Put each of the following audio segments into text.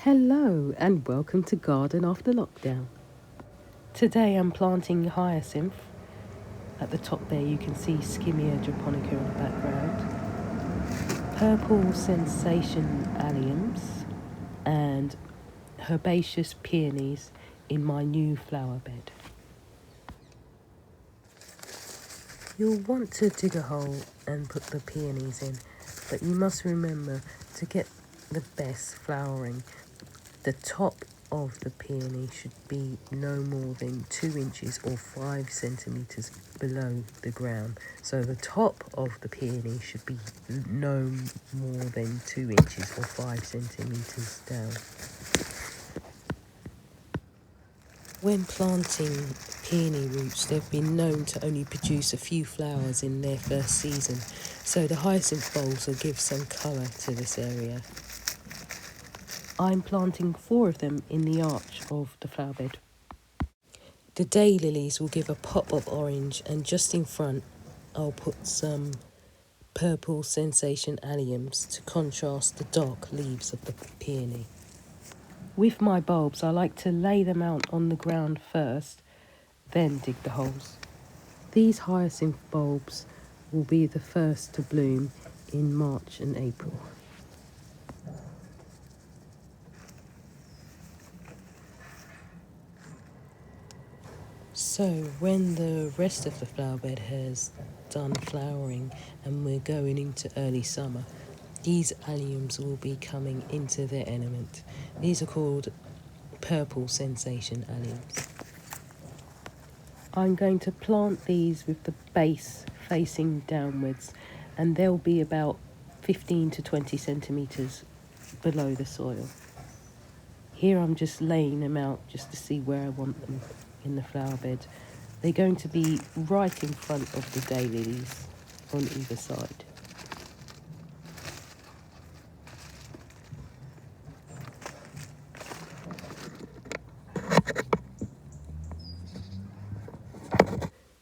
Hello and welcome to Garden After Lockdown. Today I'm planting hyacinth. At the top there you can see Skimmia japonica in the background, purple sensation alliums and herbaceous peonies in my new flower bed. You'll want to dig a hole and put the peonies in, but you must remember to get the best flowering. The top of the peony should be no more than 2 inches or 5 centimetres below the ground. So the top of the peony should be no more than 2 inches or 5 centimetres down. When planting peony roots, they've been known to only produce a few flowers in their first season, so the hyacinth bulbs will give some colour to this area. I'm planting 4 of them in the arch of the flower bed. The daylilies will give a pop of orange, and just in front I'll put some purple sensation alliums to contrast the dark leaves of the peony. With my bulbs I like to lay them out on the ground first, then dig the holes. These hyacinth bulbs will be the first to bloom in March and April. So when the rest of the flower bed has done flowering and we're going into early summer, these alliums will be coming into their element. These are called purple sensation alliums. I'm going to plant these with the base facing downwards, and they'll be about 15 to 20 centimetres below the soil. Here I'm just laying them out just to see where I want them in the flower bed. They're going to be right in front of the daylilies on either side.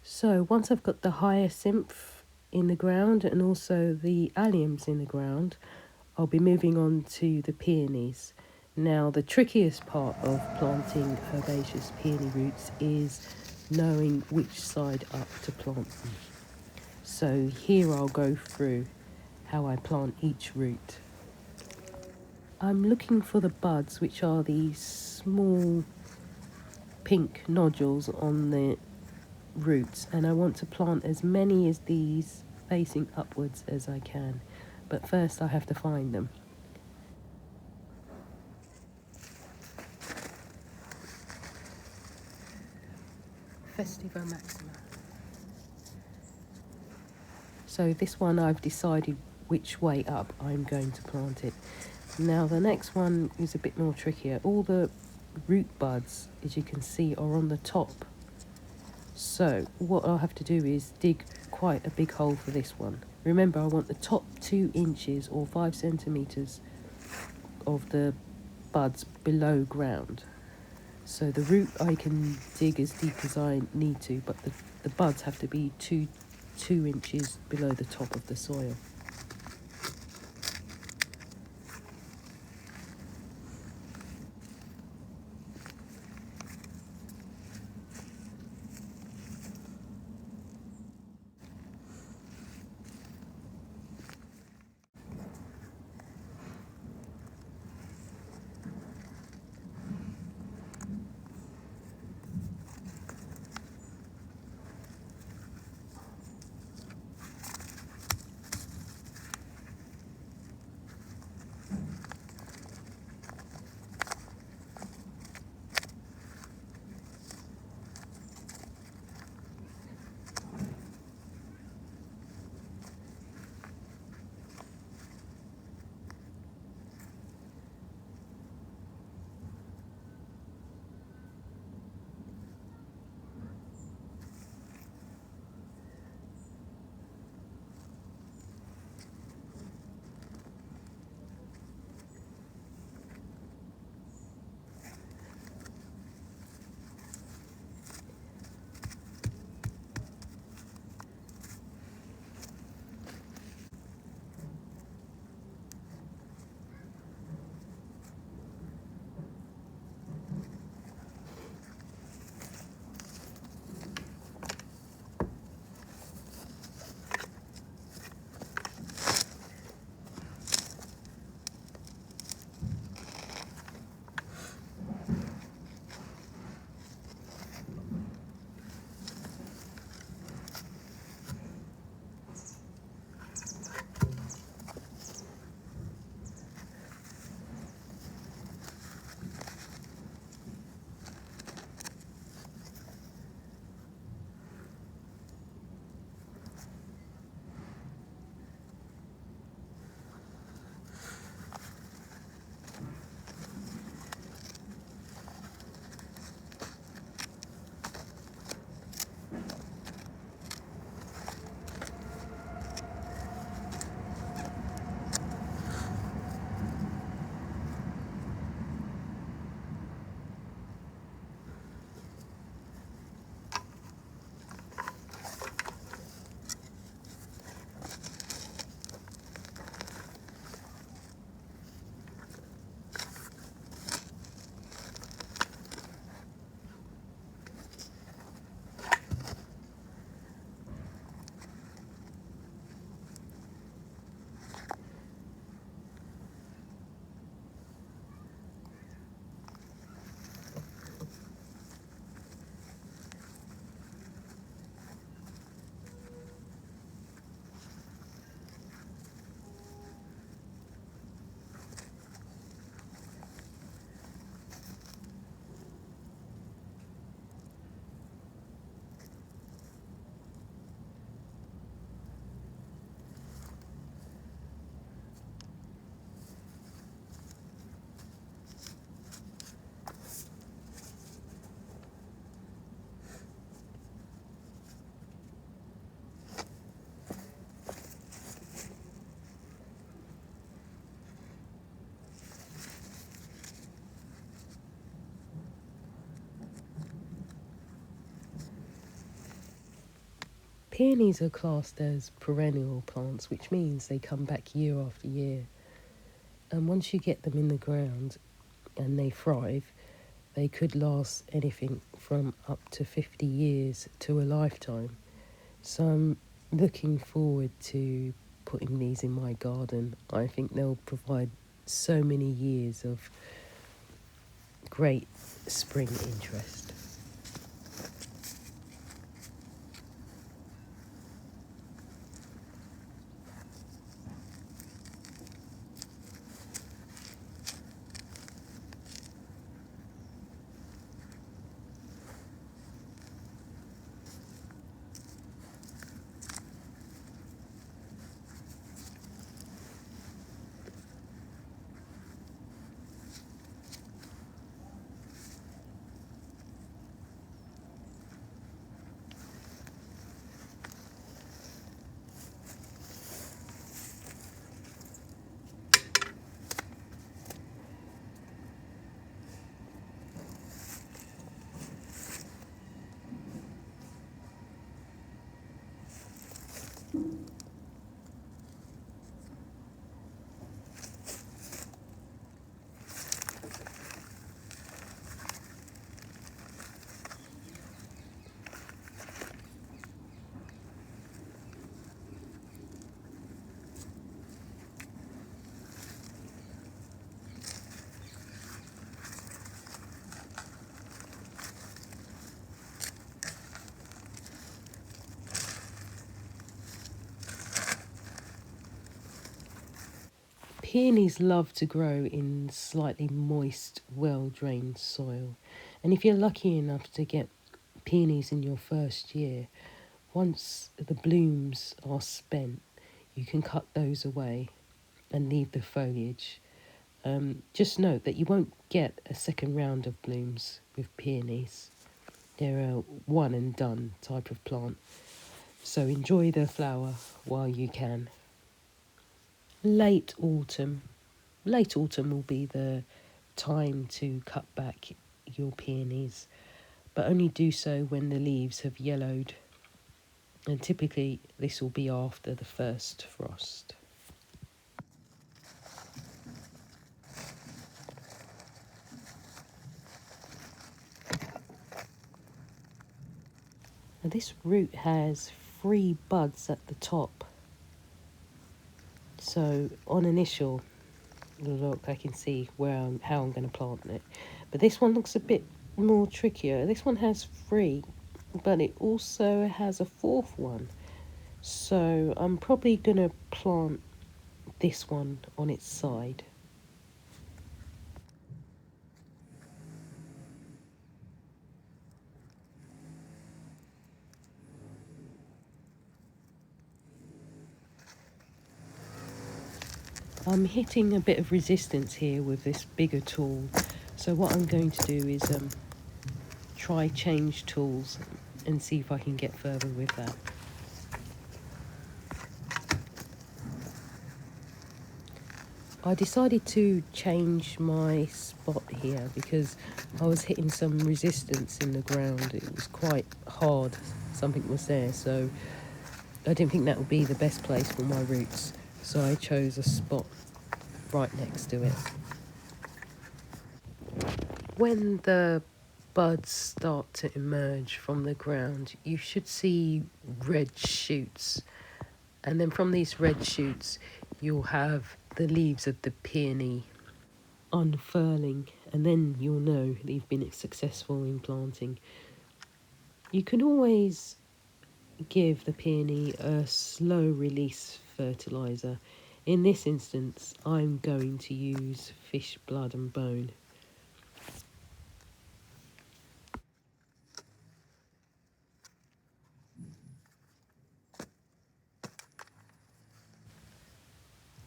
So once I've got the hyacinth in the ground and also the alliums in the ground, I'll be moving on to the peonies. Now the trickiest part of planting herbaceous peony roots is knowing which side up to plant them. So here I'll go through how I plant each root. I'm looking for the buds, which are these small pink nodules on the roots, and I want to plant as many as these facing upwards as I can, but first I have to find them. Festiva Maxima. So this one I've decided which way up I'm going to plant it. Now the next one is a bit more trickier. All the root buds, as you can see, are on the top. So what I'll have to do is dig quite a big hole for this one. Remember, I want the top 2 inches or 5 centimetres of the buds below ground. So the root I can dig as deep as I need to, but the buds have to be 2 inches below the top of the soil. Peonies are classed as perennial plants, which means they come back year after year. And once you get them in the ground and they thrive, they could last anything from up to 50 years to a lifetime. So I'm looking forward to putting these in my garden. I think they'll provide so many years of great spring interest. Peonies love to grow in slightly moist, well-drained soil. And if you're lucky enough to get peonies in your first year, once the blooms are spent, you can cut those away and leave the foliage. Just note that you won't get a second round of blooms with peonies. They're a one and done type of plant. So enjoy the flower while you can. Late autumn. Late autumn will be the time to cut back your peonies, but only do so when the leaves have yellowed. And typically this will be after the first frost. Now this root has 3 buds at the top. So on initial look, I can see how I'm going to plant it. But this one looks a bit more trickier. This one has 3, but it also has a 4th one. So I'm probably going to plant this one on its side. I'm hitting a bit of resistance here with this bigger tool. So what I'm going to do is try change tools and see if I can get further with that. I decided to change my spot here because I was hitting some resistance in the ground. It was quite hard, something was there, so I didn't think that would be the best place for my roots. So I chose a spot right next to it. When the buds start to emerge from the ground, you should see red shoots. And then from these red shoots, you'll have the leaves of the peony unfurling, and then you'll know that you've been successful in planting. You can always give the peony a slow release fertiliser. In this instance, I'm going to use fish blood and bone.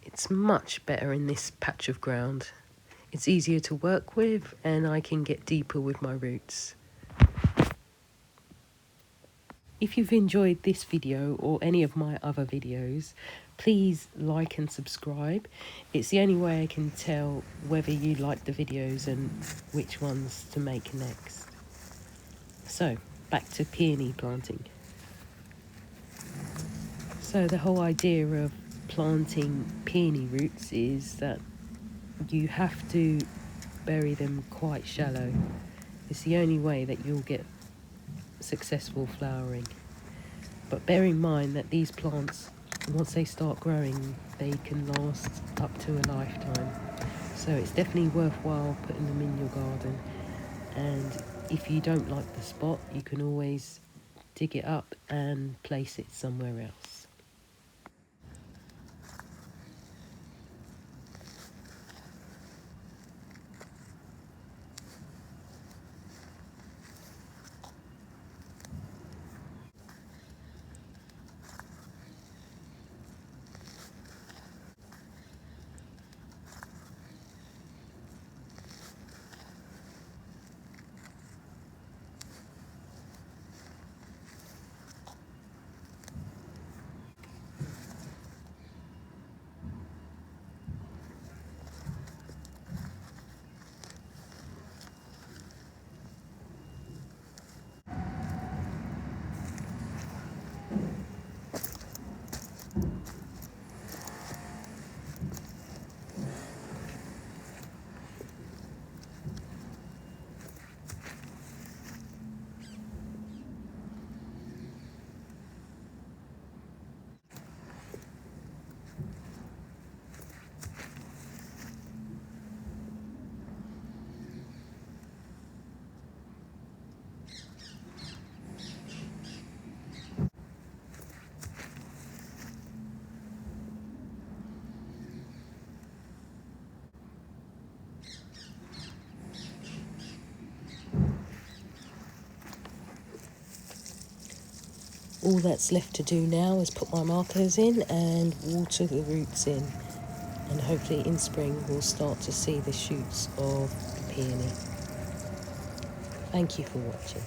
It's much better in this patch of ground. It's easier to work with and I can get deeper with my roots. If you've enjoyed this video or any of my other videos, please like and subscribe. It's the only way I can tell whether you like the videos and which ones to make next. So, back to peony planting. So the whole idea of planting peony roots is that you have to bury them quite shallow. It's the only way that you'll get successful flowering. But bear in mind that these plants, once they start growing, they can last up to a lifetime. So it's definitely worthwhile putting them in your garden. And if you don't like the spot, you can always dig it up and place it somewhere else. All that's left to do now is put my markers in and water the roots in. And hopefully in spring we'll start to see the shoots of the peony. Thank you for watching.